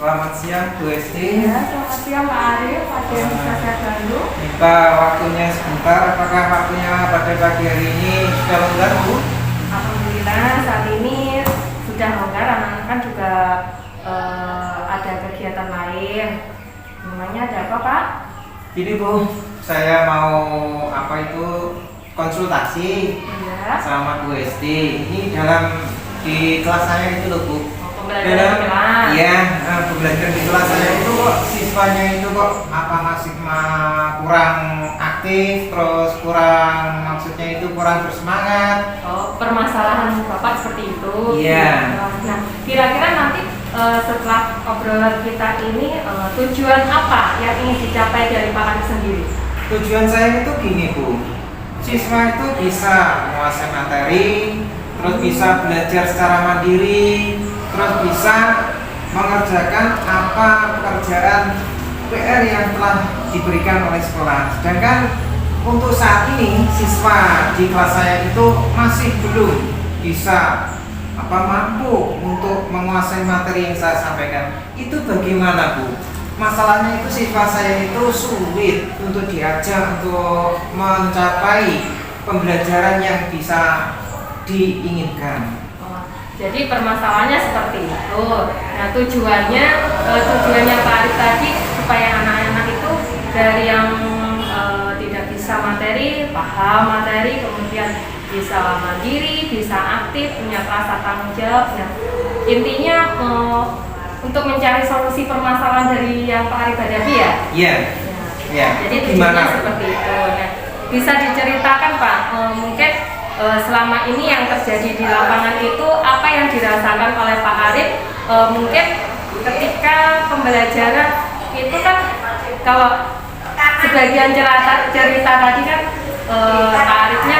Selamat siang Bu Esti. Ya, selamat siang Pak Arif, ada yang bisa saya bantu? Minta waktunya sebentar, apakah waktunya pada pagi hari ini sudah longgar Bu? Alhamdulillah saat ini sudah longgar, anak-anak kan juga ada kegiatan lain. Namanya ada apa Pak? Ini Bu, saya mau konsultasi Iya. sama Bu Esti. Ini di kelas saya itu loh Bu. Pembelajaran kelas. Iya, belajar di kelas saya itu kok siswanya itu kok masih kurang aktif, terus maksudnya itu kurang bersemangat. Oh, permasalahan Bapak seperti itu. Iya. Nah, kira-kira nanti setelah obrolan kita ini tujuan apa yang ingin dicapai dari Pak Arif sendiri? Tujuan saya itu gini Bu, siswa itu bisa menguasai materi, terus bisa belajar secara mandiri, terus bisa mengerjakan apa pekerjaan PR yang telah diberikan oleh sekolah. Sedangkan untuk saat ini siswa di kelas saya itu masih belum bisa mampu untuk menguasai materi yang saya sampaikan. Itu bagaimana Bu? Masalahnya itu siswa saya itu sulit untuk diajak untuk mencapai pembelajaran yang bisa diinginkan. Jadi permasalahannya seperti itu. Nah, tujuannya Pak Arif tadi supaya anak-anak itu dari yang tidak bisa materi, paham materi, kemudian bisa mandiri, bisa aktif, punya rasa tanggung jawab. Nah, intinya untuk mencari solusi permasalahan dari yang Pak Arif hadapi ya. Iya. Ya. Jadi tujuannya seperti itu. Nah, bisa diceritakan Pak, mungkin selama ini yang terjadi di lapangan itu apa yang dirasakan oleh Pak Arif? Mungkin ketika pembelajaran itu kan kalau sebagian cerita tadi kan Pak Arifnya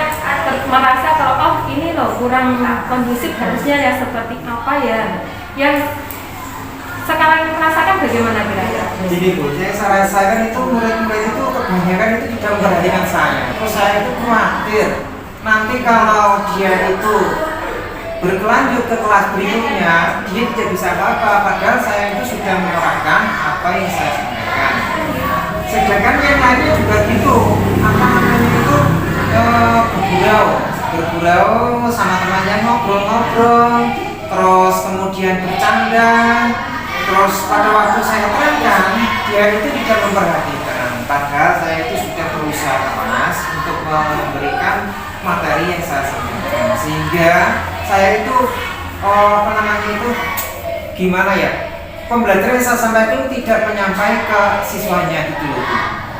merasa kalau ini loh kurang kondusif, harusnya ya seperti apa ya yang sekarang merasakan bagaimana kira-kira? Jadi Bu, saya rasakan itu murid-murid itu kebanyakan itu tidak memperhatikan saya. Terus saya itu khawatir nanti kalau dia itu berkelanjut ke kelas berikutnya, dia tidak bisa apa-apa. Padahal saya itu sudah menerapkan apa yang saya sampaikan. Sedangkan yang lainnya juga gitu, bergurau sama temannya, ngobrol-ngobrol, terus kemudian bercanda. Terus pada waktu saya terangkan, dia itu tidak memperhatikan. Padahal saya itu sudah berusaha keras untuk memberikan materi yang saya sampaikan, sehingga saya itu gimana ya, pembelajaran yang saya sampaikan tidak menyampai ke siswanya gitu loh.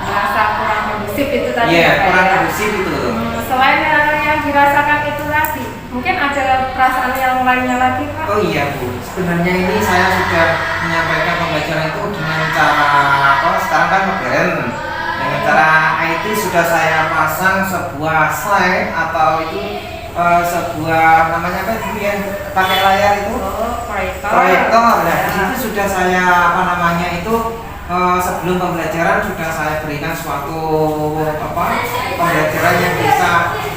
Merasa kurang kondusif itu tadi. Iya, kurang ya? kondusif itu loh. Selain yang dirasakan itu tadi, mungkin ada perasaan yang lainnya lagi Pak? Oh iya Bu, sebenarnya ini saya sudah menyampaikan pembelajaran itu dengan cara sekarang kan modern. Dengan cara IT sudah saya pasang sebuah slide atau itu sebuah namanya apa itu yang pakai layar itu? Proyektor. Nah, itu sudah saya sebelum pembelajaran sudah saya berikan suatu pembelajaran yang bisa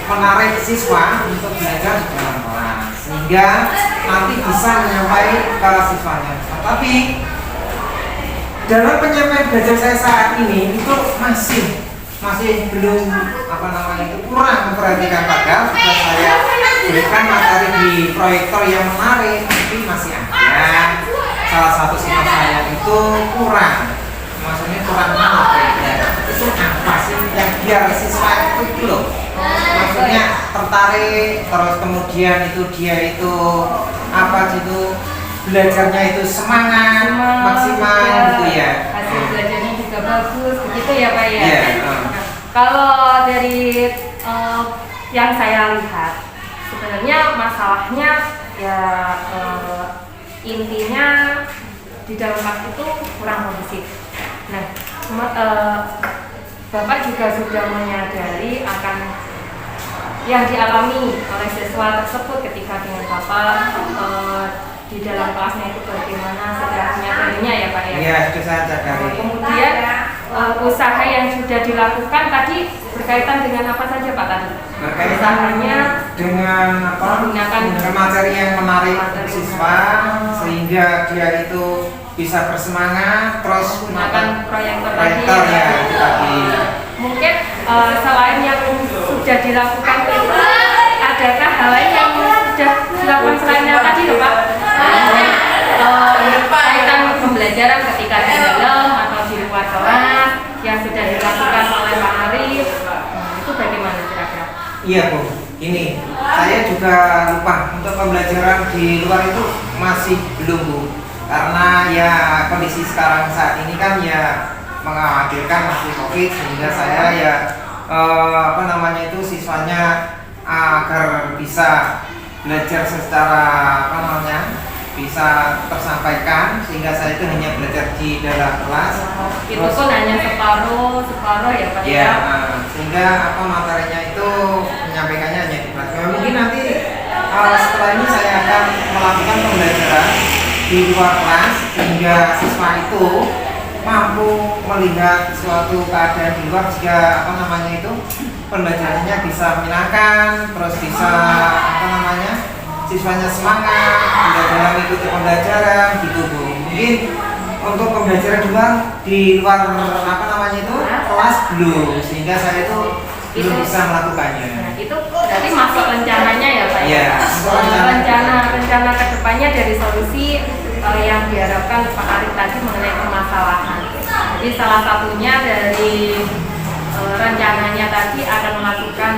menarik siswa untuk belajar di dalam kelas, sehingga nanti bisa menyampaikan ke siswanya. Tapi dalam penyampaian belajar saya saat ini itu masih belum kurang memperhatikan. Padahal sudah saya berikan materi di proyektor yang menarik, tapi masih ada salah satu siswa saya itu kurang, maksudnya kurang itu apa sih yang biar siswa itu loh, maksudnya tertarik, terus kemudian itu dia itu belajarnya itu semangat maksimal gitu ya. Hasil belajarnya juga bagus, begitu ya Pak ya. Yeah. Nah, kalau dari yang saya lihat, sebenarnya masalahnya ya intinya di dalam kelas itu kurang kondusif. Nah, Bapak juga sudah menyadari akan yang dialami oleh siswa tersebut ketika dengan Bapak di dalam kelasnya itu bagaimana secara menyadarinya ya Pak ya? Iya, sudah saya sadari. Kemudian usaha yang sudah dilakukan tadi berkaitan dengan apa saja Pak tadi? Berkaitannya dengan menggunakan materi yang menarik siswa sehingga dia itu bisa bersemangat, terus menggunakan proyektor proyektor ya itu tadi. Mungkin selain yang sudah dilakukan itu, adakah hal lain yang sudah dilakukan selain yang tadi loh Pak? Kaitan pembelajaran ketika di dalam atau di luar kelas yang sudah dilakukan oleh Pak Arif, itu bagaimana kira-kira? Iya Bu, ini saya juga lupa untuk pembelajaran di luar itu masih belum Bu, karena ya kondisi sekarang saat ini kan ya mengkhawatirkan masih COVID, sehingga saya ya siswanya agar bisa belajar secara bisa tersampaikan, sehingga saya itu hanya belajar di dalam kelas. Itu pun hanya separuh ya Pak ya. Sehingga materinya itu menyampaikannya hanya di kelas. Mungkin nanti setelah ini saya akan melakukan pembelajaran di luar kelas, sehingga siswa itu mampu melihat suatu keadaan di luar, jika pembelajarannya bisa menyenangkan, terus bisa siswanya semangat dalam mengikuti pembelajaran gitu Bu. Mungkin untuk pembelajaran di luar kelas belum, sehingga saya itu belum bisa melakukannya. Nah, itu berarti masuk rencananya ya Pak ya? Rencana kedepannya dari solusi yang diharapkan Pak Arif tadi mengenai permasalahan. Jadi salah satunya dari rencananya tadi akan melakukan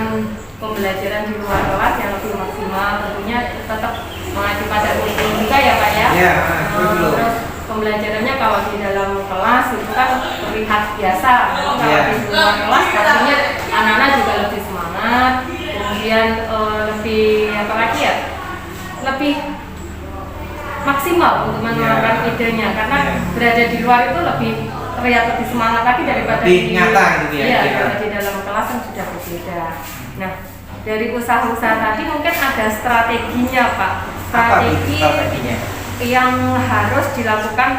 pembelajaran di luar kelas yang lebih maksimal, tentunya tetap mengacu pada kurikulum juga ya Pak ya? Iya, terus pembelajarannya kalau di dalam kelas itu kan terlihat biasa, kalau di luar kelas pastinya anak-anak juga lebih semangat, kemudian lebih lebih maksimal untuk menerapkan idenya, karena berada di luar itu lebih terlihat lebih semangat lagi daripada lebih nyata gitu ya. Iya, di dalam kelas yang sudah berbeda. Nah, dari usaha-usaha tadi mungkin ada strateginya Pak. Strateginya yang harus dilakukan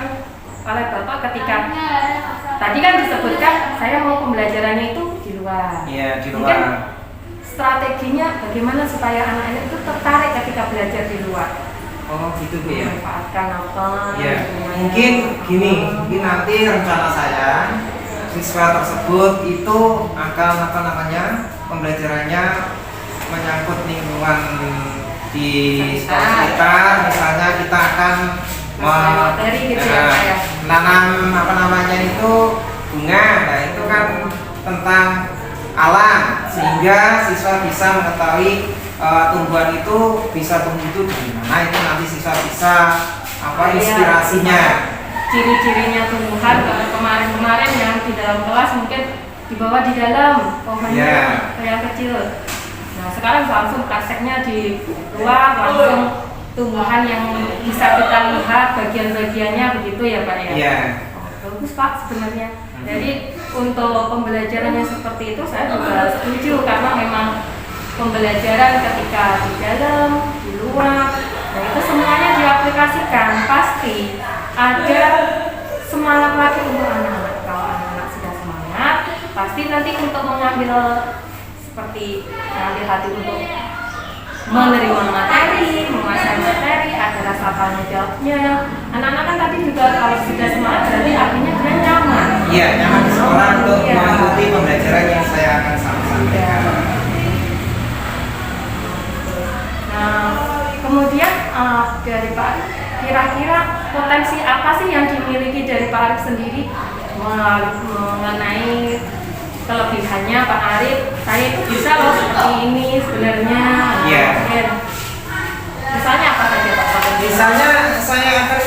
oleh Bapak ketika tadi kan disebutkan saya mau pembelajarannya itu di luar. Iya, di luar. Mungkin strateginya bagaimana supaya anak-anak itu tertarik ketika belajar di luar. Oh gitu Bu ya. Manfaatkan apa? Ya, mungkin nanti rencana saya siswa tersebut itu akan pembelajarannya menyangkut lingkungan di sekitar. Misalnya kita akan menanam itu bunga, nah itu kan tentang alam, sehingga siswa bisa mengetahui tumbuhan itu bisa tumbuh itu gimana, itu nanti siswa bisa inspirasinya. Ciri-cirinya tumbuhan kemarin yang di dalam kelas mungkin dibawa di dalam pohonnya yang kecil. Nah sekarang langsung prakteknya di luar, langsung tumbuhan yang bisa kita lihat bagian-bagiannya begitu ya Pak ya? Iya. Bagus Pak sebenarnya. Jadi untuk pembelajarannya seperti itu saya juga setuju, karena memang pembelajaran ketika di dalam, di luar, nah itu semuanya diaplikasikan, pasti ada semangat lagi untuk anak-anak. Kalau anak-anak sudah semangat, pasti nanti untuk mengambil hati untuk menerima materi, menguasai materi, ada rasa tanya jawabnya. Anak-anak kan tadi juga kalau sudah semangat berarti artinya dia nyaman. Iya, nyaman di sekolah untuk mengikuti pembelajaran yang saya akan sampaikan. Nah, kemudian dari Pak Arif, kira-kira potensi apa sih yang dimiliki dari Pak Arif sendiri mengenai kelebihannya Pak Arif? Saya itu bisa loh seperti ini sebenarnya. Iya. Misalnya apa saja Pak? Misalnya saya akan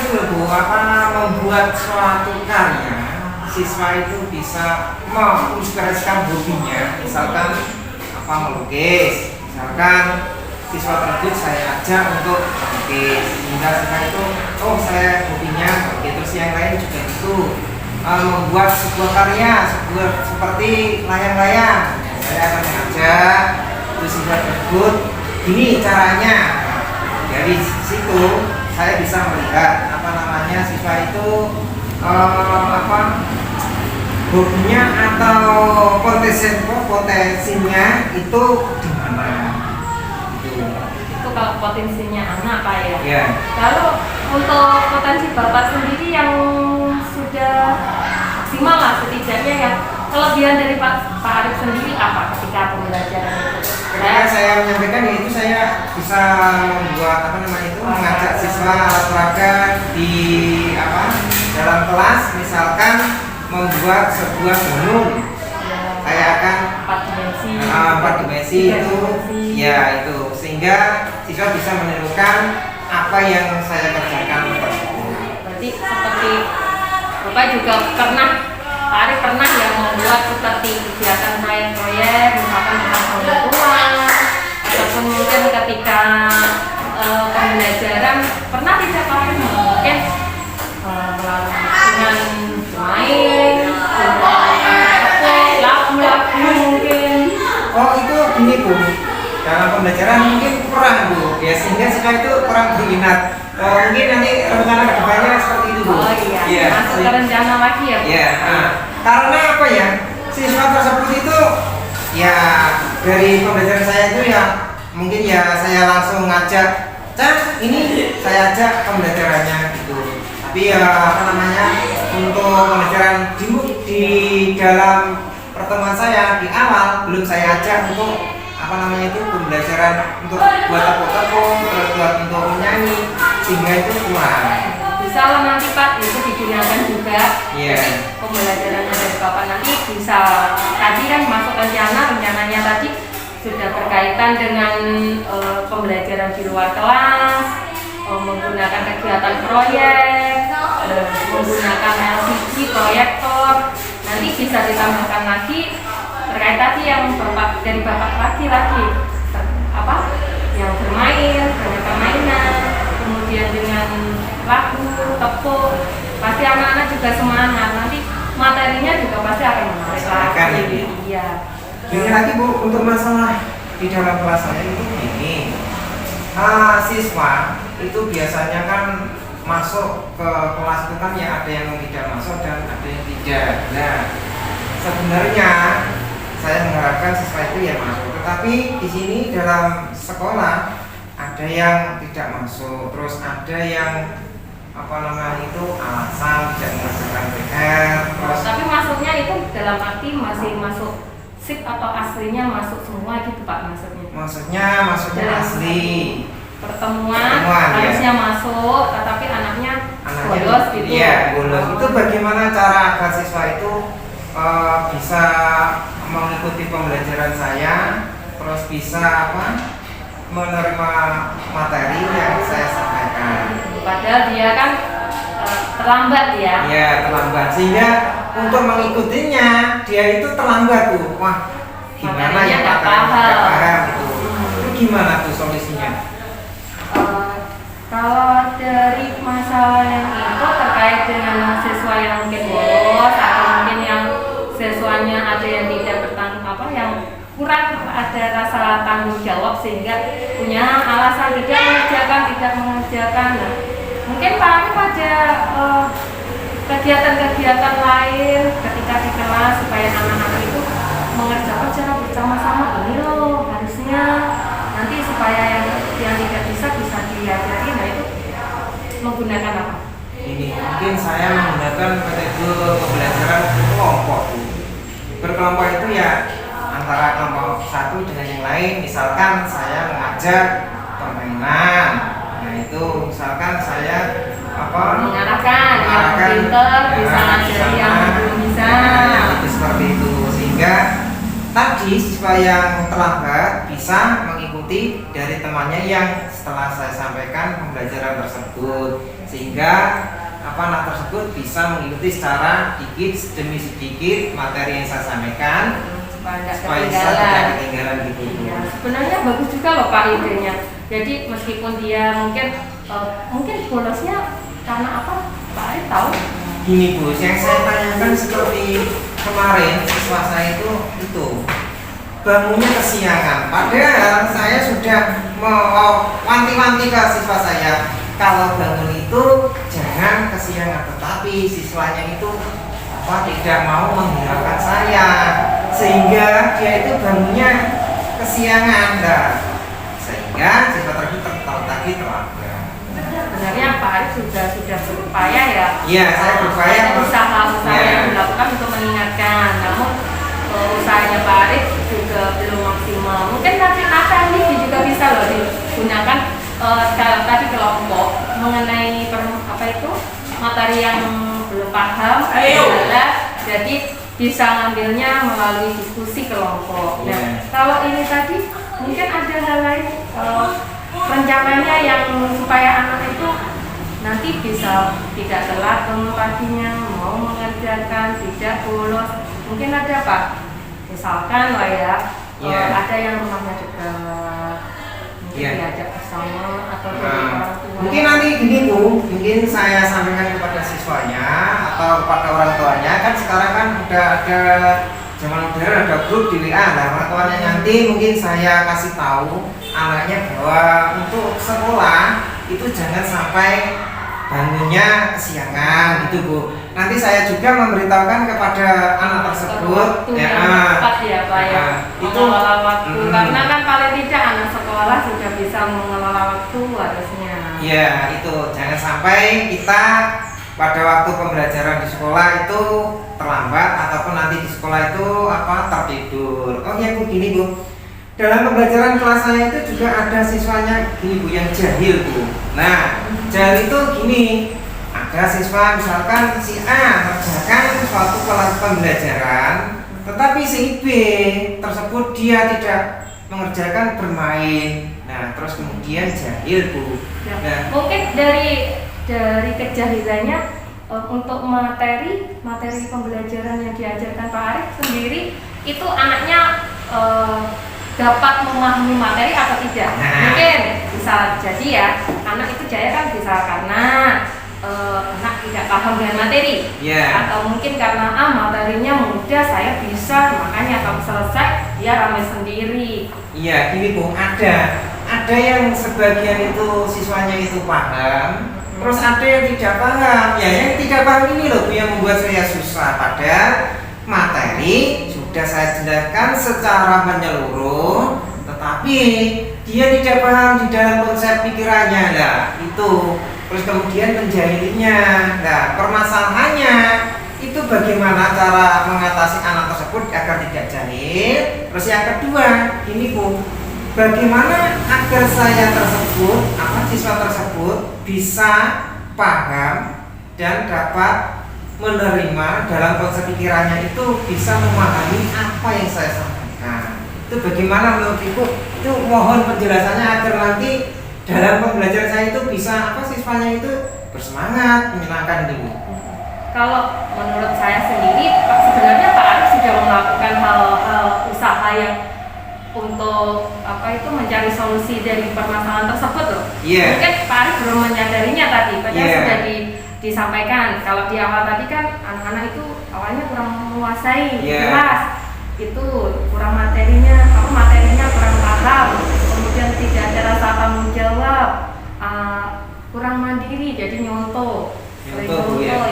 membuat suatu karya, siswa itu bisa menginspirasikan hobinya, misalkan melukis, misalkan siswa tersebut saya ajak untuk melukis, sehingga siswa itu saya hobinya melukis, terus yang lain juga itu membuat sebuah karya seperti layang-layang, saya akan mengajak terus siswa tersebut ini caranya. Dari situ saya bisa melihat siswa itu hobinya atau potensinya itu di mana. Itu kalau potensinya anak Pak ya. Yeah. Lalu untuk potensi Bapak sendiri yang sudah maksimal lah setidaknya ya, kelebihan dari Pak Arif sendiri apa ketika pembelajaran itu? Ketika saya menyampaikan yaitu saya bisa membuat mengajak siswa alat peraga di dalam kelas, misalkan membuat sebuah gunung. Saya akan 4 dimensi itu ya itu, sehingga siswa bisa menirukan apa yang saya kerjakan tersebut. Berarti seperti Bapak juga pernah, Pak Arif pernah yang membuat seperti kegiatan proyek misalkan tentang orang tua, ataupun mungkin ketika pembelajaran pernah tidak Pak Arif mungkin dengan main, lagu-lagu mungkin. Oh itu gini Bu, dalam pembelajaran mungkin kurang Bu ya, sehingga siswa itu kurang berminat. Mungkin nanti rencana kedepannya seperti itu Bu. Oh iya, masuk ke rencana lagi ya Bu? Iya, karena apa ya, siswa tersebut itu ya dari pembelajaran saya itu ya mungkin ya saya langsung ngajak, Cak ini saya ajak pembelajarannya gitu. Tapi ya untuk pembelajaran di dalam pertemuan saya di awal belum saya ajak untuk pembelajaran untuk buat tepuk-tepuk, terus buat untuk menyanyi, sehingga itu kurang. Bisa lah nanti Pak, itu digunakan juga. Iya. Pembelajarannya dari Bapak nanti bisa, tadi kan masuk rencananya tadi sudah berkaitan dengan pembelajaran di luar kelas, menggunakan kegiatan proyek, menggunakan LCD, proyektor. Nanti bisa ditambahkan lagi terkait tadi yang dari Bapak lagi yang bermain, banyak permainan, kemudian dengan lagu, tepuk, pasti anak-anak juga semangat, nanti materinya juga pasti akan menarik lagi. Iya. Ini lagi Bu, untuk masalah di dalam kelas saya itu gini, siswa itu biasanya kan masuk ke kelas itu kan ya ada yang tidak masuk dan ada yang tidak. Nah, sebenarnya saya mengharapkan siswa itu ya masuk, tetapi di sini dalam sekolah ada yang tidak masuk, terus ada yang alasan tidak mengerjakan PR. Terus tapi masuknya itu dalam arti masih masuk sip atau aslinya masuk semua gitu Pak maksudnya? Maksudnya asli. Pertemuan harusnya ya masuk, tetapi anaknya bolos gitu. Iya, bolos. Itu bagaimana cara agar siswa itu bisa mengikuti pembelajaran saya, terus bisa menerima materi yang saya sampaikan. Padahal dia kan terlambat ya. Iya, terlambat, sehingga untuk mengikutinya dia itu terlambat tuh. Wah, gimana ya nggak paham gitu. Itu gimana tuh solusinya? Kalau dari masalah yang itu terkait dengan siswa yang mungkin bolos atau mungkin yang siswanya ada yang tidak yang kurang ada rasa tanggung jawab sehingga punya alasan tidak mengerjakan. Nah, mungkin Pak Arif ada kegiatan-kegiatan lain ketika di kelas supaya anak-anak itu mengerjakan secara bersama-sama ini loh harusnya nanti supaya yang tidak bisa diajari. Nah itu menggunakan apa? Ini mungkin saya menggunakan metode pembelajaran berkelompok. Berkelompok itu ya antara kelompok satu dengan yang lain. Misalkan saya mengajak permainan, nah itu misalkan saya mengarahkan yang pintar bisa ngajari yang belum bisa. Itu seperti itu, sehingga tadi siswa yang terlambat bisa mengikuti dari temannya yang setelah saya sampaikan pembelajaran tersebut, sehingga anak tersebut bisa mengikuti secara sedikit demi sedikit materi yang saya sampaikan supaya tidak ketinggalan gitu. Ya, sebenarnya bagus juga loh Pak idenya. Jadi meskipun dia mungkin bolosnya karena apa Pak Arif tahu? Gini Bu, yang saya tanyakan seperti kemarin siswa saya itu bangunnya kesiangan. Padahal saya sudah wanti-wanti ke siswa saya kalau bangun itu jangan kesiangan, tetapi siswanya itu tidak mau menghiraukan saya sehingga dia itu bangunnya kesiangan, sehingga siswa tersebut tadi terlambat. Sebenarnya Pak Pak Arif sudah berupaya ya. Iya, saya berupaya. Ada usaha-usaha Ya. yang dilakukan untuk mengingatkan. Namun usahanya Pak Arif juga belum maksimal. Mungkin nanti ini juga bisa loh digunakan tadi kelompok mengenai materi yang belum paham. Jadi bisa ngambilnya melalui diskusi kelompok. Nah, kalau ini tadi mungkin ada hal lain rencananya yang supaya anak itu nanti bisa tidak telat bangun paginya, mau mengerjakan, tidak bolos. Mungkin ada Pak, misalkan lah ya, ada yang rumahnya dekat, mungkin diajak bersama atau dari orang tua. Mungkin nanti gini Bu, mungkin saya sampaikan kepada siswanya atau kepada orang tuanya. Kan sekarang kan udah ada zaman modern, ada grup di WA. Nah, orang tuanya nanti mungkin saya kasih tahu anaknya bahwa untuk sekolah itu jangan sampai bangunnya kesiangan gitu Bu. Nanti saya juga memberitahukan kepada anak tersebut tepat ya Pak ya, itu mengelola waktu karena kan paling tidak anak sekolah sudah bisa mengelola waktu harusnya. Ya itu jangan sampai kita pada waktu pembelajaran di sekolah itu terlambat ataupun nanti di sekolah itu tertidur. Oh ya Bu, gini Bu, dalam pembelajaran kelas saya itu juga ada siswanya gini Bu, yang jahil Bu. Nah, jahil itu gini, ada siswa misalkan si A mengerjakan suatu pembelajaran, tetapi si B tersebut dia tidak mengerjakan bermain. Nah, terus kemudian jahil Bu. Nah, mungkin dari kejahilannya untuk materi pembelajaran yang diajarkan Pak Arif sendiri itu anaknya dapat memahami materi atau tidak. Mungkin bisa jadi ya, anak itu jaya kan bisa karena anak tidak paham dengan materi, atau mungkin karena materinya mudah saya bisa, makanya kalau selesai dia ramai sendiri. Iya, gini Bu, ada yang sebagian itu siswanya itu paham, terus ada yang tidak paham. Ya, yang tidak paham ini loh yang membuat saya susah. Padahal materi sudah saya jelaskan secara menyeluruh, tetapi dia tidak paham di dalam konsep pikirannya. Nah, itu terus kemudian menjahilinya. Nah, permasalahannya itu bagaimana cara mengatasi anak tersebut agar tidak jahil. Terus yang kedua, ini Bu, bagaimana agar saya tersebut, siswa tersebut bisa paham dan dapat menerima dalam konsep pikirannya itu bisa memahami apa yang saya sampaikan. Itu bagaimana menurut Ibu? Itu mohon penjelasannya agar nanti dalam pembelajaran saya itu bisa siswanya itu bersemangat, menyenangkan ini Bu. Kalau menurut saya sendiri, sebenarnya Pak Arif sudah melakukan hal-hal usaha yang untuk mencari solusi dari permasalahan tersebut loh. Mungkin Pak Arif belum menyadarinya tadi, padahal sudah disampaikan. Kalau di awal tadi kan anak-anak itu awalnya kurang menguasai kelas, itu kurang materinya kurang paham, kemudian tidak ada rasa tanggung jawab, kurang mandiri, jadi nyontoh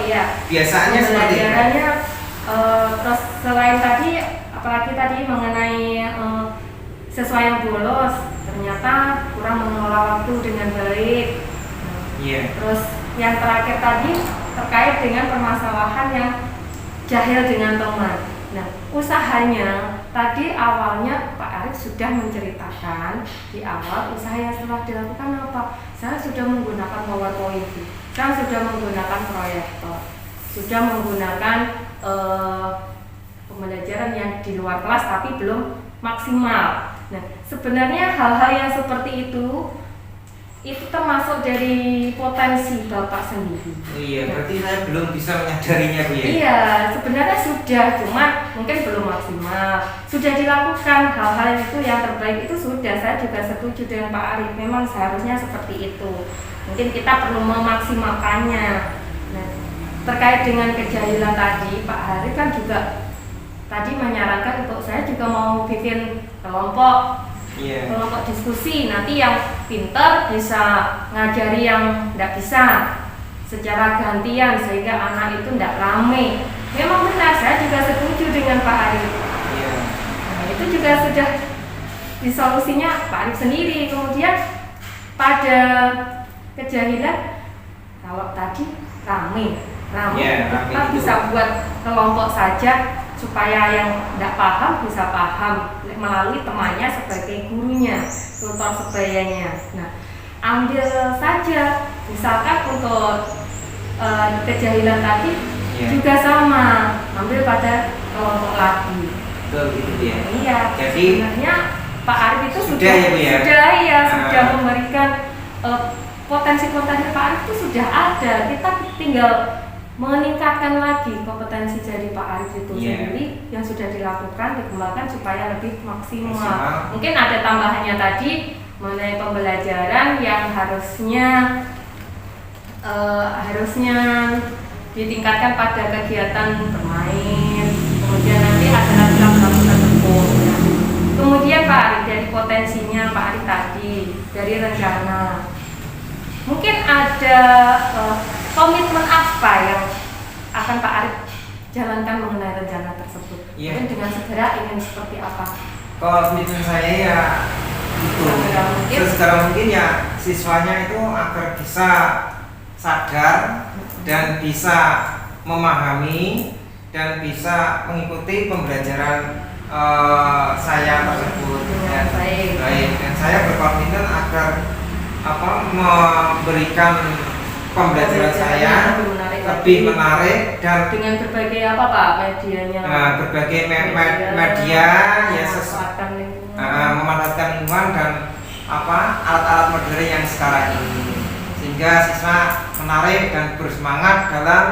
ya. Biasanya seperti itu. Terus selain tadi, apalagi tadi mengenai siswa yang bolos, ternyata kurang mengelola waktu dengan baik. Terus yang terakhir tadi terkait dengan permasalahan yang jahil dengan teman. Nah, usahanya tadi awalnya Pak Arif sudah menceritakan di awal usaha yang setelah dilakukan apa? Saya sudah menggunakan PowerPoint, saya sudah menggunakan proyektor, sudah menggunakan pembelajaran yang di luar kelas tapi belum maksimal. Nah, sebenarnya hal-hal yang seperti itu termasuk dari potensi Bapak sendiri. Oh iya, berarti saya belum bisa menyadarinya Bu ya? Iya, sebenarnya sudah, cuma mungkin belum maksimal. Sudah dilakukan hal-hal itu yang terbaik itu sudah, saya juga setuju dengan Pak Arif. Memang seharusnya seperti itu. Mungkin kita perlu memaksimalkannya. Nah, terkait dengan kejahilan tadi, Pak Arif kan juga tadi menyarankan untuk saya juga mau bikin kelompok diskusi, nanti yang pintar bisa ngajari yang tidak bisa secara gantian sehingga anak itu tidak rame. Memang benar, saya juga setuju dengan Pak Arif. Nah, itu juga sudah disolusinya Pak Arif sendiri. Kemudian pada kejahilan Kalau tadi rame, Ya, rame kita itu. bisa buat kelompok saja supaya yang tidak paham bisa paham melalui temannya sebagai gurunya, tutor sebayanya. Nah, ambil saja, misalkan untuk kejahilan tadi Ya. juga sama, ambil pada kelompok lagi. Betul gitu ya. Iya, Jadi sebenarnya Pak Arif itu sudah ya, Bu, ya? sudah Ah. memberikan potensi-potensi Pak Arif itu sudah ada. Kita tinggal meningkatkan lagi kompetensi dari Pak Arif itu Iya. sendiri yang sudah dilakukan, dikembangkan supaya lebih maksimal. Maksimal. Mungkin ada tambahannya tadi mengenai pembelajaran yang harusnya ditingkatkan pada kegiatan bermain, kemudian nanti ada lagi lagu-lagu tertentu. Nah, kemudian Pak Arif dari potensinya Pak Arif tadi, dari rencana, mungkin ada komitmen apa yang akan Pak Arif jalankan mengenai rencana tersebut? Iya. Mungkin dengan segera ingin seperti apa? kalau komitmen saya ya itu Sesegera mungkin. sesegera mungkin ya siswanya itu agar bisa sadar dan bisa memahami dan bisa mengikuti pembelajaran saya tersebut Dengan baik. dan saya berkomitmen agar memberikan pembelajaran saya lebih menarik dan dengan berbagai apa Pak medianya? berbagai media ya memanfaatkan lingkungan. memanfaatkan lingkungan dan alat-alat modern yang sekarang ini sehingga siswa menarik dan bersemangat dalam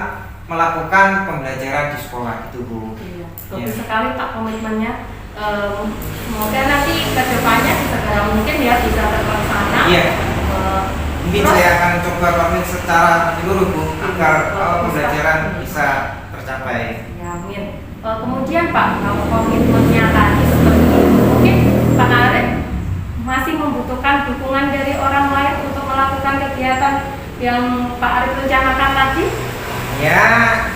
melakukan pembelajaran di sekolah itu Bu. Iya, bagus Iya. sekali Pak komitmennya. Semoga nanti kedepannya segera mungkin ya bisa terlaksana. Iya. Eh, Mungkin terus- saya akan coba komitmen secara menyeluruh Bu agar Bagus, pembelajaran Pak. bisa tercapai. Ya, amin. Kemudian Pak, kalau komitmennya tadi seperti itu, mungkin Pak Arif masih membutuhkan dukungan dari orang lain untuk melakukan kegiatan yang Pak Arif rencanakan tadi? Ya,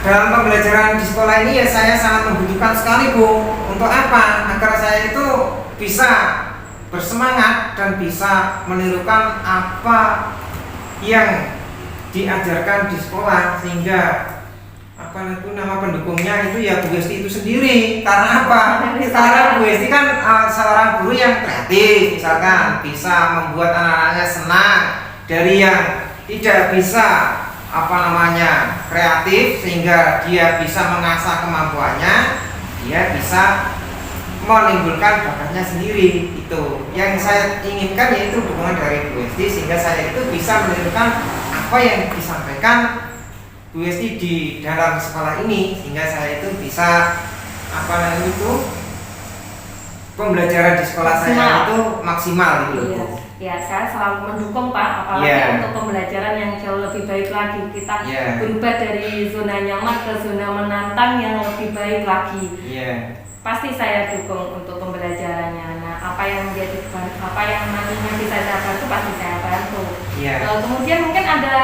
dalam pembelajaran di sekolah ini ya saya sangat membutuhkan sekali Bu. Untuk apa? Agar saya itu bisa bersemangat dan bisa menirukan apa yang diajarkan di sekolah sehingga nama pendukungnya itu ya Bu Hesti itu sendiri. Karena apa? Sekarang Bu Hesti kan seorang guru yang kreatif, misalkan bisa membuat anak-anaknya senang dari yang tidak bisa kreatif sehingga dia bisa mengasah kemampuannya, dia bisa menimbulkan bakatnya sendiri. Itu yang saya inginkan, yaitu dukungan dari Bu Hesti sehingga saya itu bisa menirukan apa yang disampaikan Bu Hesti di dalam sekolah ini sehingga saya itu bisa pembelajaran di sekolah saya itu maksimal gitu. Iya. Ya, saya selalu mendukung Pak, apalagi Iya. untuk pembelajaran yang jauh lebih baik lagi. Kita Iya. berubah dari zona nyaman ke zona menantang yang lebih baik lagi. Iya. Pasti saya dukung untuk pembelajarannya. Nah, apa yang nantinya bisa saya bantu pasti saya bantu. Iya. Kemudian mungkin ada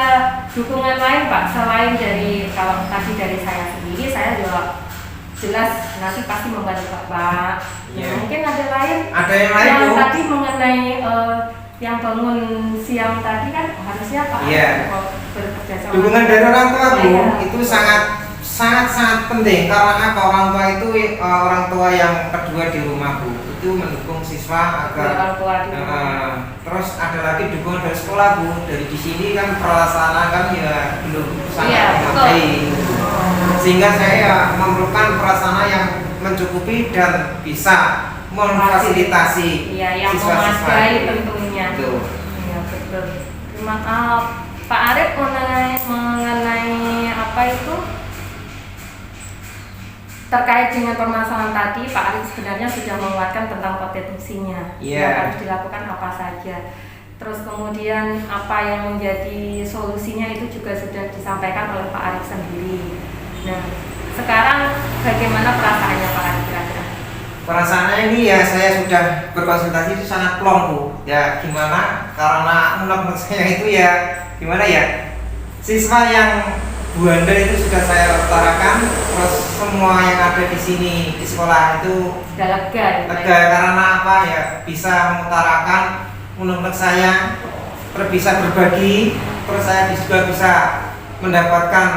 dukungan lain Pak selain dari, kalau tadi dari saya sendiri, saya juga jelas nanti pasti membantu Bapak. Iya. Mungkin ada lain. Ada yang lain Bu? Tadi mengenai yang bangun siang tadi kan harusnya Pak Iya. bekerja sama. Dukungan dari orang tua Bu Iya. itu sangat penting karena apa? Orang tua itu orang tua yang kedua di rumah Bu, itu mendukung siswa agar Orang tua di rumah. terus ada lagi dukungan dari sekolah Bu. Dari di sini kan prasarana kan ya belum Iya, sangat memadai, sehingga saya memerlukan prasarana yang mencukupi dan bisa memfasilitasi Iya, yang siswa-siswa memadai itu. tentunya. Betul. Iya, betul. Terima kasih Pak Arif mengenai apa itu terkait dengan permasalahan tadi. Pak Arif sebenarnya sudah menguatkan tentang kompetensinya Iya. yang harus dilakukan apa saja. Terus kemudian apa yang menjadi solusinya itu juga sudah disampaikan oleh Pak Arif sendiri. Nah, sekarang bagaimana perasaannya Pak Arif kira-kira? Perasaannya ini ya saya sudah berkonsultasi itu sangat plong Bu. Ya gimana? Karena menurut saya itu ya gimana ya? Siswa yang Bu Anda itu sudah saya utarakan, terus semua yang ada di sini di sekolah itu Sudah lega ya, Pak? lega karena apa ya? Bisa mengutarakan menurut saya, terus bisa berbagi terus saya juga bisa mendapatkan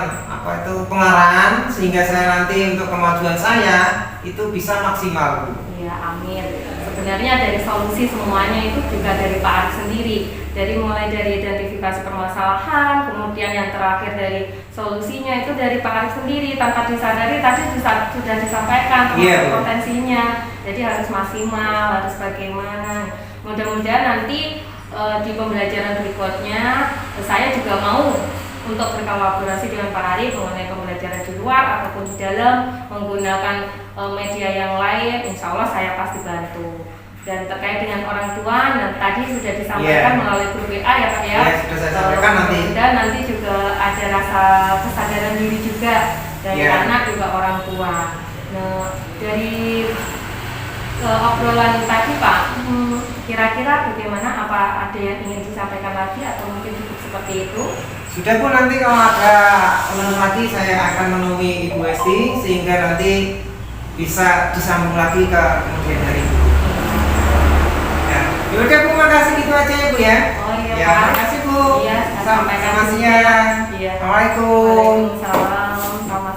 pengarahan sehingga saya nanti untuk kemajuan saya itu bisa maksimal, Bu. Iya, amin. Sebenarnya dari solusi semuanya itu juga dari Pak Arif sendiri. Mulai dari identifikasi permasalahan, kemudian yang terakhir dari solusinya itu dari Pak Arif sendiri. Tanpa disadari tadi sudah disampaikan potensinya. Jadi harus maksimal, harus bagaimana. Mudah-mudahan nanti di pembelajaran berikutnya saya juga mau untuk berkolaborasi dengan Pak Arif mengenai pembelajaran di luar ataupun di dalam menggunakan media yang lain. Insya Allah saya pasti bantu. Dan terkait dengan orang tua, dan tadi sudah disampaikan melalui grup WA ya Pak ya. Sudah saya sampaikan nanti. Dan nanti juga ada rasa kesadaran diri juga dari anak juga orang tua. Nah, dari obrolan tadi Pak, kira-kira bagaimana? Apa ada yang ingin disampaikan lagi atau mungkin cukup seperti itu? Sudah Bu, nanti kalau ada lagi saya akan menemui Ibu Esti sehingga nanti bisa disambung lagi ke kemudian hari. Ya udah Bu, makasih gitu aja ya Bu ya. Oh iya ya, Pak. Makasih Bu. Iya, Selamat siang. Iya. Assalamualaikum. Waalaikumsalam. Selamat